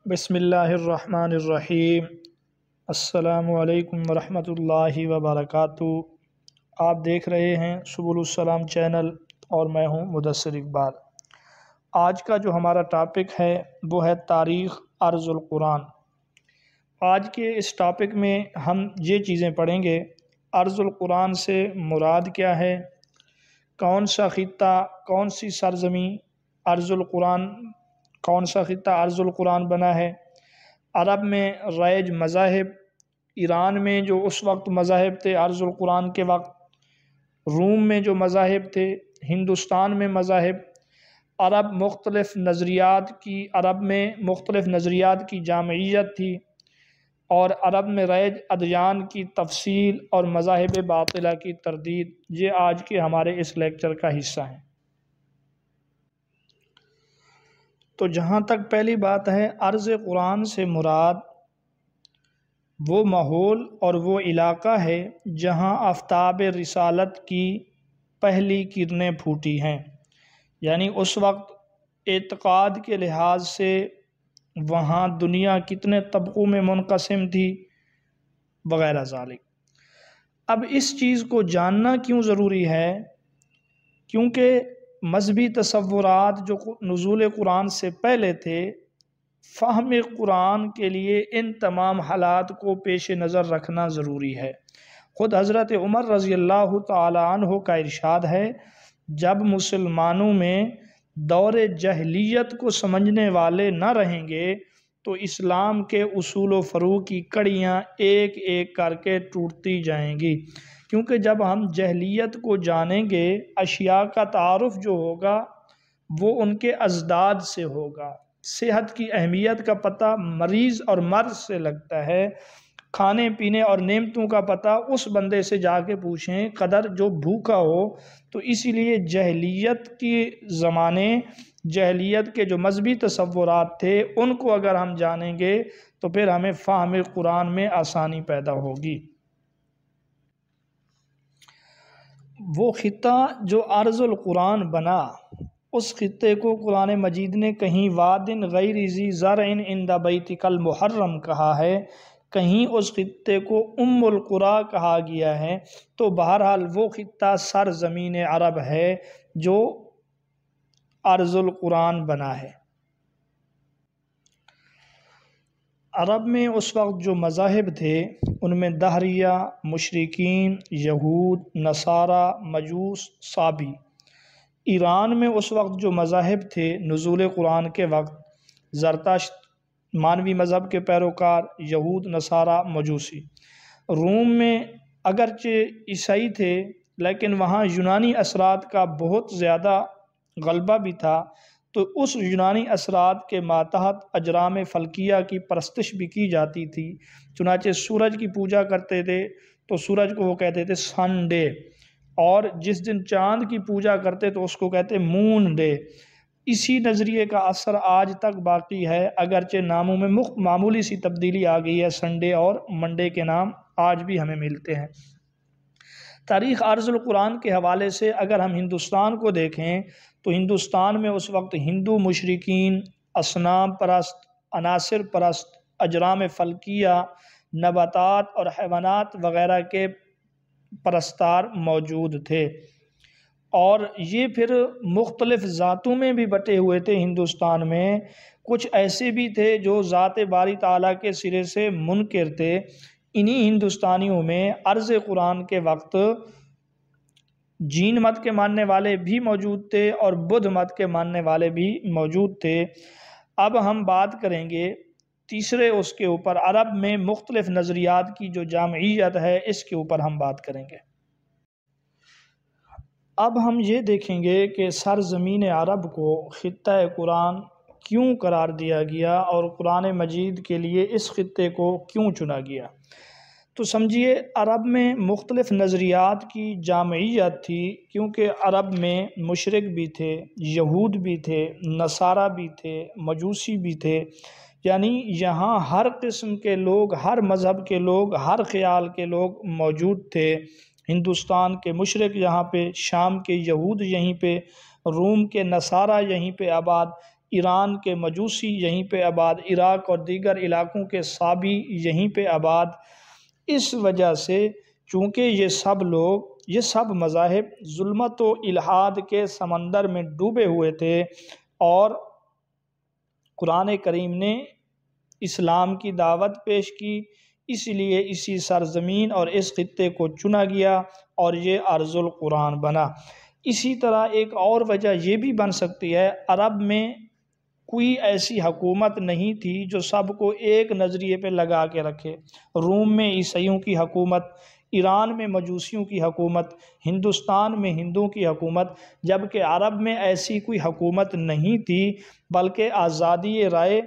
بسم اللہ الرحمن الرحیم۔ السلام علیکم ورحمۃ اللہ وبرکاتہ۔ آپ دیکھ رہے ہیں سبل السلام چینل اور میں ہوں مدثر اقبال۔ آج کا جو ہمارا ٹاپک ہے وہ ہے تاریخ ارض القرآن۔ آج کے اس ٹاپک میں ہم یہ چیزیں پڑھیں گے: ارض القرآن سے مراد کیا ہے، کون سا خطہ، کون سی سرزمین ارض القرآن، کون سا خطہ ارض القرآن بنا ہے، عرب میں رائج مذاہب، ایران میں جو اس وقت مذاہب تھے ارض القرآن کے وقت، روم میں جو مذاہب تھے، ہندوستان میں مذاہب، عرب میں مختلف نظریات کی جامعیت تھی، اور عرب میں رائج ادیان کی تفصیل اور مذاہب باطلہ کی تردید، یہ آج کے ہمارے اس لیکچر کا حصہ ہیں۔ تو جہاں تک پہلی بات ہے، ارض قرآن سے مراد وہ ماحول اور وہ علاقہ ہے جہاں آفتاب رسالت کی پہلی کرنیں پھوٹی ہیں، یعنی اس وقت اعتقاد کے لحاظ سے وہاں دنیا کتنے طبقوں میں منقسم تھی وغیرہ ذالک۔ اب اس چیز کو جاننا کیوں ضروری ہے؟ کیونکہ مذہبی تصورات جو نزول قرآن سے پہلے تھے، فہم قرآن کے لیے ان تمام حالات کو پیش نظر رکھنا ضروری ہے۔ خود حضرت عمر رضی اللہ تعالی عنہ کا ارشاد ہے، جب مسلمانوں میں دور جاہلیت کو سمجھنے والے نہ رہیں گے تو اسلام کے اصول و فروع کی کڑیاں ایک ایک کر کے ٹوٹتی جائیں گی، کیونکہ جب ہم جاہلیت کو جانیں گے، اشیاء کا تعارف جو ہوگا وہ ان کے اجداد سے ہوگا۔ صحت کی اہمیت کا پتہ مریض اور مرض سے لگتا ہے، کھانے پینے اور نعمتوں کا پتہ اس بندے سے جا کے پوچھیں قدر جو بھوکا ہو۔ تو اسی لیے جاہلیت کی زمانے، جاہلیت کے جو مذہبی تصورات تھے ان کو اگر ہم جانیں گے تو پھر ہمیں فہم قرآن میں آسانی پیدا ہوگی۔ وہ خطہ جو ارض القرآن بنا، اس خطے کو قرآن مجید نے کہیں وادٍ غیر ذی زرع عند بیتک المحرم کہا ہے، کہیں اس خطے کو ام القریٰ کہا گیا ہے۔ تو بہرحال وہ خطہ سرزمین عرب ہے جو ارض القرآن بنا ہے۔ عرب میں اس وقت جو مذاہب تھے ان میں دہریہ، مشرکین، یہود، نصارہ، مجوس، صابی۔ ایران میں اس وقت جو مذاہب تھے نزول قرآن کے وقت، زرتشت، مانوی مذہب کے پیروکار، یہود، نصارہ، مجوسی۔ روم میں اگرچہ عیسائی تھے لیکن وہاں یونانی اثرات کا بہت زیادہ غلبہ بھی تھا، تو اس یونانی اثرات کے ماتحت اجرام فلکیہ کی پرستش بھی کی جاتی تھی۔ چنانچہ سورج کی پوجا کرتے تھے تو سورج کو وہ کہتے تھے سن ڈے، اور جس دن چاند کی پوجا کرتے تو اس کو کہتے مون ڈے۔ اسی نظریے کا اثر آج تک باقی ہے، اگرچہ ناموں میں معمولی سی تبدیلی آ گئی ہے، سنڈے اور منڈے کے نام آج بھی ہمیں ملتے ہیں۔ تاریخ ارض القرآن کے حوالے سے اگر ہم ہندوستان کو دیکھیں تو ہندوستان میں اس وقت ہندو مشرکین، اصنام پرست، عناصر پرست، اجرام فلکیہ، نباتات اور حیوانات وغیرہ کے پرستار موجود تھے، اور یہ پھر مختلف ذاتوں میں بھی بٹے ہوئے تھے۔ ہندوستان میں کچھ ایسے بھی تھے جو ذات باری تعالیٰ کے سرے سے منکر تھے۔ انہی ہندوستانیوں میں عرض قرآن کے وقت جین مت کے ماننے والے بھی موجود تھے اور بدھ مت کے ماننے والے بھی موجود تھے۔ اب ہم بات کریں گے تیسرے اس کے اوپر، عرب میں مختلف نظریات کی جو جامعیت ہے اس کے اوپر ہم بات کریں گے۔ اب ہم یہ دیکھیں گے کہ سرزمین عرب کو خطہ قرآن کیوں قرار دیا گیا اور قرآن مجید کے لیے اس خطے کو کیوں چنا گیا۔ تو سمجھیے، عرب میں مختلف نظریات کی جامعیت تھی، کیونکہ عرب میں مشرک بھی تھے، یہود بھی تھے، نصارہ بھی تھے، مجوسی بھی تھے، یعنی یہاں ہر قسم کے لوگ، ہر مذہب کے لوگ، ہر خیال کے لوگ موجود تھے۔ ہندوستان کے مشرک یہاں پہ، شام کے یہود یہیں پہ، روم کے نصارہ یہیں پہ آباد، ایران کے مجوسی یہیں پہ آباد، عراق اور دیگر علاقوں کے صابی یہیں پہ آباد۔ اس وجہ سے چونکہ یہ سب لوگ، یہ سب مذاہب ظلمت و الحاد کے سمندر میں ڈوبے ہوئے تھے، اور قرآن کریم نے اسلام کی دعوت پیش کی، اس لیے اسی سرزمین اور اس خطے کو چنا گیا اور یہ ارض القرآن بنا۔ اسی طرح ایک اور وجہ یہ بھی بن سکتی ہے، عرب میں کوئی ایسی حکومت نہیں تھی جو سب کو ایک نظریے پہ لگا کے رکھے۔ روم میں عیسائیوں کی حکومت، ایران میں مجوسیوں کی حکومت، ہندوستان میں ہندوؤں کی حکومت، جبکہ عرب میں ایسی کوئی حکومت نہیں تھی، بلکہ آزادی رائے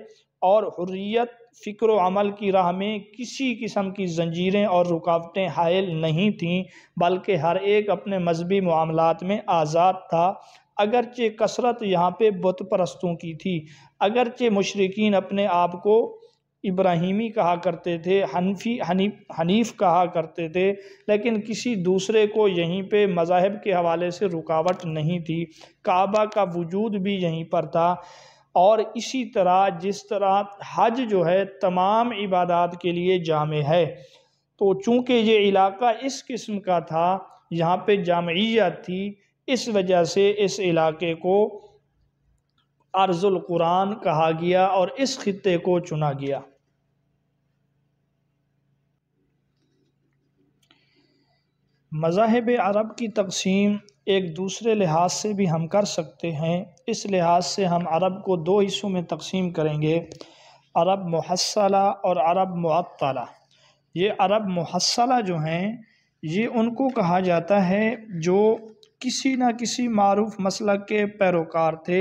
اور حریت فکر و عمل کی راہ میں کسی قسم کی زنجیریں اور رکاوٹیں حائل نہیں تھیں، بلکہ ہر ایک اپنے مذہبی معاملات میں آزاد تھا۔ اگرچہ کثرت یہاں پہ بت پرستوں کی تھی، اگرچہ مشرکین اپنے آپ کو ابراہیمی کہا کرتے تھے، حنیف کہا کرتے تھے، لیکن کسی دوسرے کو یہیں پہ مذاہب کے حوالے سے رکاوٹ نہیں تھی۔ کعبہ کا وجود بھی یہیں پر تھا، اور اسی طرح جس طرح حج جو ہے تمام عبادات کے لیے جامع ہے، تو چونکہ یہ علاقہ اس قسم کا تھا، یہاں پہ جامعیت تھی، اس وجہ سے اس علاقے کو ارض القرآن کہا گیا اور اس خطے کو چنا گیا۔ مذاہب عرب کی تقسیم ایک دوسرے لحاظ سے بھی ہم کر سکتے ہیں۔ اس لحاظ سے ہم عرب کو دو حصوں میں تقسیم کریں گے، عرب محصلہ اور عرب معطلہ۔ یہ عرب محصلہ جو ہیں، یہ ان کو کہا جاتا ہے جو کسی نہ کسی معروف مسلک کے پیروکار تھے،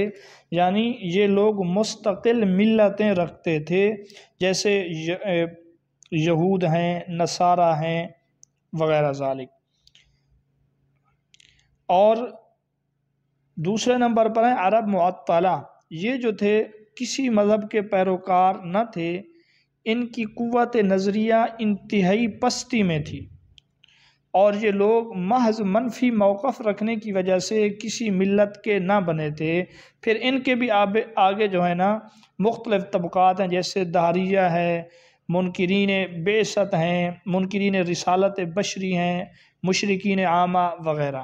یعنی یہ لوگ مستقل ملتیں رکھتے تھے، جیسے یہود ہیں، نصارہ ہیں وغیرہ ذالک۔ اور دوسرے نمبر پر ہیں عرب معطلہ، یہ جو تھے کسی مذہب کے پیروکار نہ تھے، ان کی قوت نظریہ انتہائی پستی میں تھی، اور یہ لوگ محض منفی موقف رکھنے کی وجہ سے کسی ملت کے نہ بنے تھے۔ پھر ان کے بھی آگے جو ہے نا مختلف طبقات ہیں، جیسے دہریہ ہے، منکرین بعثت ہیں، منکرین رسالت بشری ہیں، مشرکین عامہ وغیرہ۔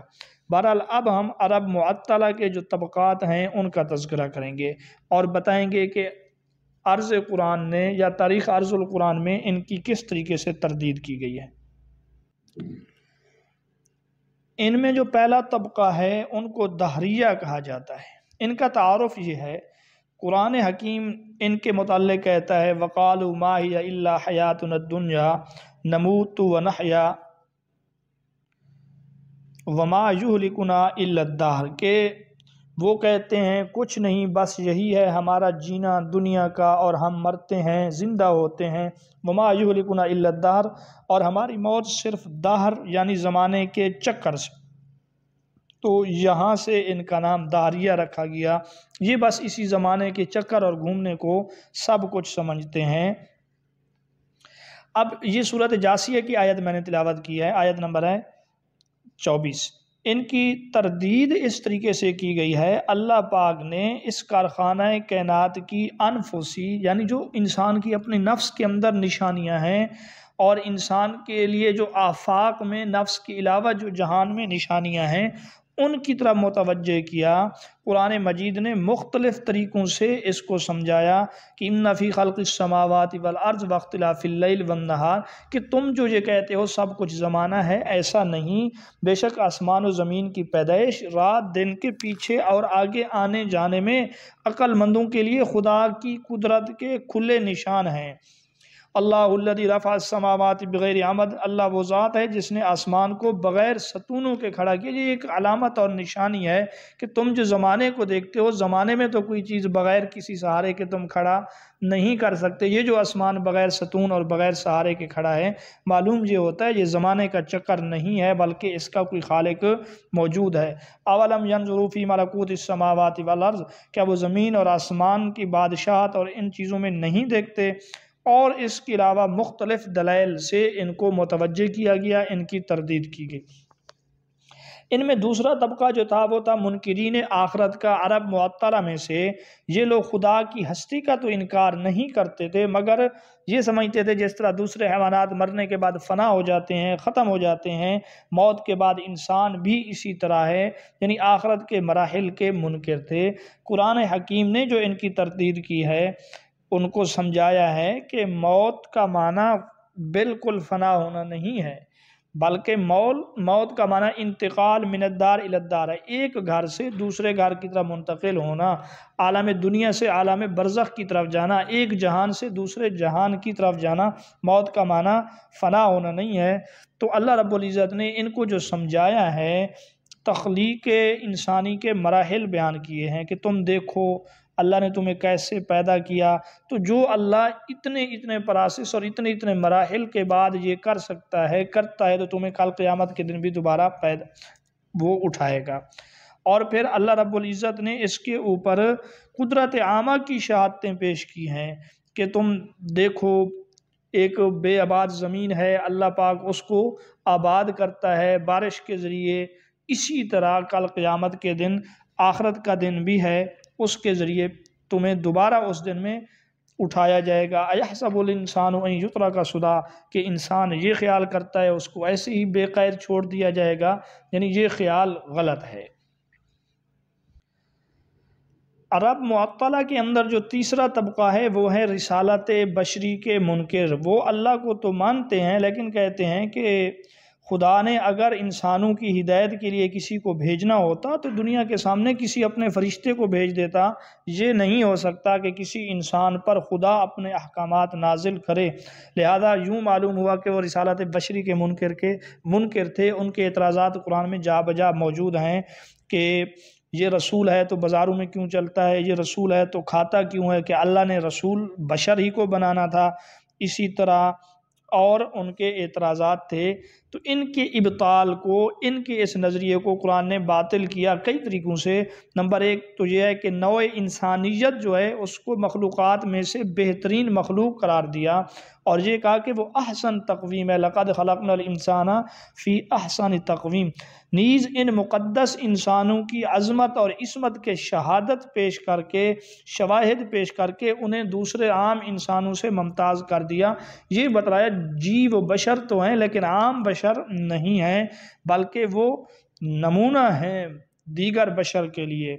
بہرحال اب ہم عرب معطلہ کے جو طبقات ہیں ان کا تذکرہ کریں گے، اور بتائیں گے کہ عرض قرآن نے یا تاریخ عرض القرآن میں ان کی کس طریقے سے تردید کی گئی ہے۔ ان میں جو پہلا طبقہ ہے ان کو دہریہ کہا جاتا ہے۔ ان کا تعارف یہ ہے، قرآن حکیم ان کے متعلق کہتا ہے وَقَالُوا مَا هِيَ إِلَّا حَيَاتُنَا الدُّنْيَا نَمُوتُ وَنَحْيَا وَمَا يُهْلِكُنَا إِلَّا الدَّهْرُ، کہ وہ کہتے ہیں کچھ نہیں، بس یہی ہے ہمارا جینا دنیا کا، اور ہم مرتے ہیں، زندہ ہوتے ہیں۔ وَمَا يُهْلِكُنَا إِلَّا الدَّهْرُ، اور ہماری موت صرف دہر یعنی زمانے کے چکر سے۔ تو یہاں سے ان کا نام دہریہ رکھا گیا، یہ بس اسی زمانے کے چکر اور گھومنے کو سب کچھ سمجھتے ہیں۔ اب یہ سورۃ جاثیہ کی آیت میں نے تلاوت کی ہے، آیت نمبر ہے 24۔ ان کی تردید اس طریقے سے کی گئی ہے، اللہ پاک نے اس کارخانہ کائنات کی انفسی، یعنی جو انسان کی اپنے نفس کے اندر نشانیاں ہیں، اور انسان کے لیے جو آفاق میں نفس کے علاوہ جو جہان میں نشانیاں ہیں، ان کی طرف متوجہ کیا۔ قرآن مجید نے مختلف طریقوں سے اس کو سمجھایا کہ ان فی خلق السماوات والارض واختلاف اللیل والنہار، کہ تم جو یہ کہتے ہو سب کچھ زمانہ ہے، ایسا نہیں، بے شک آسمان و زمین کی پیدائش، رات دن کے پیچھے اور آگے آنے جانے میں عقل مندوں کے لیے خدا کی قدرت کے کھلے نشان ہیں۔ اللہ الذی رفع السماوات بغیر عمد، اللہ وہ ذات ہے جس نے آسمان کو بغیر ستونوں کے کھڑا کیا۔ یہ ایک علامت اور نشانی ہے کہ تم جو زمانے کو دیکھتے ہو، زمانے میں تو کوئی چیز بغیر کسی سہارے کے تم کھڑا نہیں کر سکتے۔ یہ جو آسمان بغیر ستون اور بغیر سہارے کے کھڑا ہے، معلوم یہ ہوتا ہے یہ زمانے کا چکر نہیں ہے، بلکہ اس کا کوئی خالق موجود ہے۔ اولم ینظروا فی ملکوت السماوات والارض، کیا وہ زمین اور آسمان کی بادشاہت اور ان چیزوں میں نہیں دیکھتے؟ اور اس کے علاوہ مختلف دلائل سے ان کو متوجہ کیا گیا، ان کی تردید کی گئی۔ ان میں دوسرا طبقہ جو تھا وہ تھا منکرین آخرت کا۔ عرب معطلہ میں سے یہ لوگ خدا کی ہستی کا تو انکار نہیں کرتے تھے، مگر یہ سمجھتے تھے جس طرح دوسرے حیوانات مرنے کے بعد فنا ہو جاتے ہیں، ختم ہو جاتے ہیں، موت کے بعد انسان بھی اسی طرح ہے، یعنی آخرت کے مراحل کے منکر تھے۔ قرآن حکیم نے جو ان کی تردید کی ہے، ان کو سمجھایا ہے کہ موت کا معنی بالکل فنا ہونا نہیں ہے، بلکہ موت کا معنی انتقال من الدار الی الدار ہے، ایک گھر سے دوسرے گھر کی طرف منتقل ہونا، عالم دنیا سے عالم برزخ کی طرف جانا، ایک جہان سے دوسرے جہان کی طرف جانا، موت کا معنی فنا ہونا نہیں ہے۔ تو اللہ رب العزت نے ان کو جو سمجھایا ہے، تخلیق انسانی کے مراحل بیان کیے ہیں کہ تم دیکھو اللہ نے تمہیں کیسے پیدا کیا، تو جو اللہ اتنے پراسس اور اتنے مراحل کے بعد یہ کر سکتا ہے، کرتا ہے، تو تمہیں کل قیامت کے دن بھی دوبارہ وہ اٹھائے گا۔ اور پھر اللہ رب العزت نے اس کے اوپر قدرت عامہ کی شہادتیں پیش کی ہیں کہ تم دیکھو ایک بے آباد زمین ہے، اللہ پاک اس کو آباد کرتا ہے بارش کے ذریعے، اسی طرح کل قیامت کے دن آخرت کا دن بھی ہے، اس کے ذریعے تمہیں دوبارہ اس دن میں اٹھایا جائے گا۔ اَيَحْسَبُ الْإِنسَانُ أَن يُتْرَكَ سُدًى، کہ انسان یہ خیال کرتا ہے اس کو ایسے ہی بے قید چھوڑ دیا جائے گا، یعنی یہ خیال غلط ہے۔ عرب معطلہ کے اندر جو تیسرا طبقہ ہے وہ ہے رسالت بشری کے منکر۔ وہ اللہ کو تو مانتے ہیں لیکن کہتے ہیں کہ خدا نے اگر انسانوں کی ہدایت کے لیے کسی کو بھیجنا ہوتا تو دنیا کے سامنے کسی اپنے فرشتے کو بھیج دیتا۔ یہ نہیں ہو سکتا کہ کسی انسان پر خدا اپنے احکامات نازل کرے، لہذا یوں معلوم ہوا کہ وہ رسالت بشری کے منکر تھے۔ ان کے اعتراضات قرآن میں جا بجا موجود ہیں کہ یہ رسول ہے تو بازاروں میں کیوں چلتا ہے، یہ رسول ہے تو کھاتا کیوں ہے، کہ اللہ نے رسول بشر ہی کو بنانا تھا۔ اسی طرح اور ان کے اعتراضات تھے، تو ان کے ابطال کو، ان کے اس نظریے کو قرآن نے باطل کیا کئی طریقوں سے۔ نمبر ایک تو یہ ہے کہ نوع انسانیت جو ہے اس کو مخلوقات میں سے بہترین مخلوق قرار دیا، اور یہ کہا کہ وہ احسن تقویم ہے، لَقَدْ خَلَقْنَا الْإِنسَانَ فِي أَحْسَنِ تَقْوِيمٍ۔ نیز ان مقدس انسانوں کی عظمت اور عصمت کے شہادت پیش کر کے، شواہد پیش کر کے انہیں دوسرے عام انسانوں سے ممتاز کر دیا۔ یہ بتلایا جی وہ بشر تو ہیں لیکن عام بشر نہیں ہیں، بلکہ وہ نمونہ ہیں دیگر بشر کے لیے۔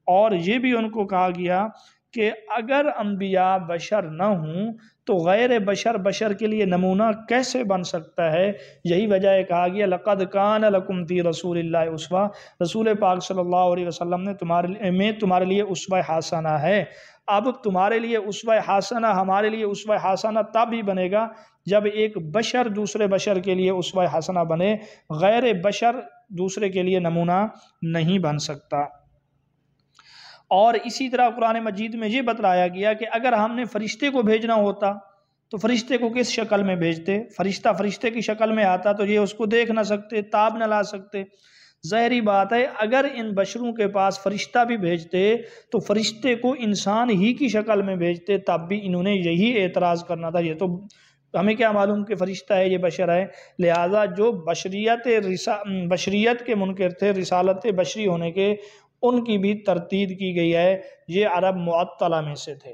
اور یہ بھی ان کو کہا گیا کہ اگر انبیاء بشر نہ ہوں تو غیر بشر کے لیے نمونہ کیسے بن سکتا ہے؟ یہی وجہ ہے کہا گیا لَقَدْ كَانَ لَكُمْ فِي رَسُولِ اللَّهِ أُسْوَةٌ، رسول پاک صلی اللہ علیہ وسلم نے تمہارے لیے اسوہ حسنہ ہے۔ اب تمہارے لیے اسوہ حسنہ، ہمارے لیے اسوہ حسنہ تب ہی بنے گا جب ایک بشر دوسرے بشر کے لیے اسوہ حسنہ بنے، غیر بشر دوسرے کے لیے نمونہ نہیں بن سکتا۔ اور اسی طرح قرآن مجید میں یہ بتلایا گیا کہ اگر ہم نے فرشتے کو بھیجنا ہوتا تو فرشتے کو کس شکل میں بھیجتے؟ فرشتے کی شکل میں آتا تو یہ اس کو دیکھ نہ سکتے، تاب نہ لا سکتے۔ ظاہری بات ہے اگر ان بشروں کے پاس فرشتہ بھی بھیجتے تو فرشتے کو انسان ہی کی شکل میں بھیجتے، تب بھی انہوں نے یہی اعتراض کرنا تھا، یہ تو ہمیں کیا معلوم کہ فرشتہ ہے، یہ بشر ہے۔ لہذا جو بشریت کے منکر تھے، رسالت بشری ہونے کے، ان کی بھی تردید کی گئی ہے۔ یہ عرب معطلہ میں سے تھے۔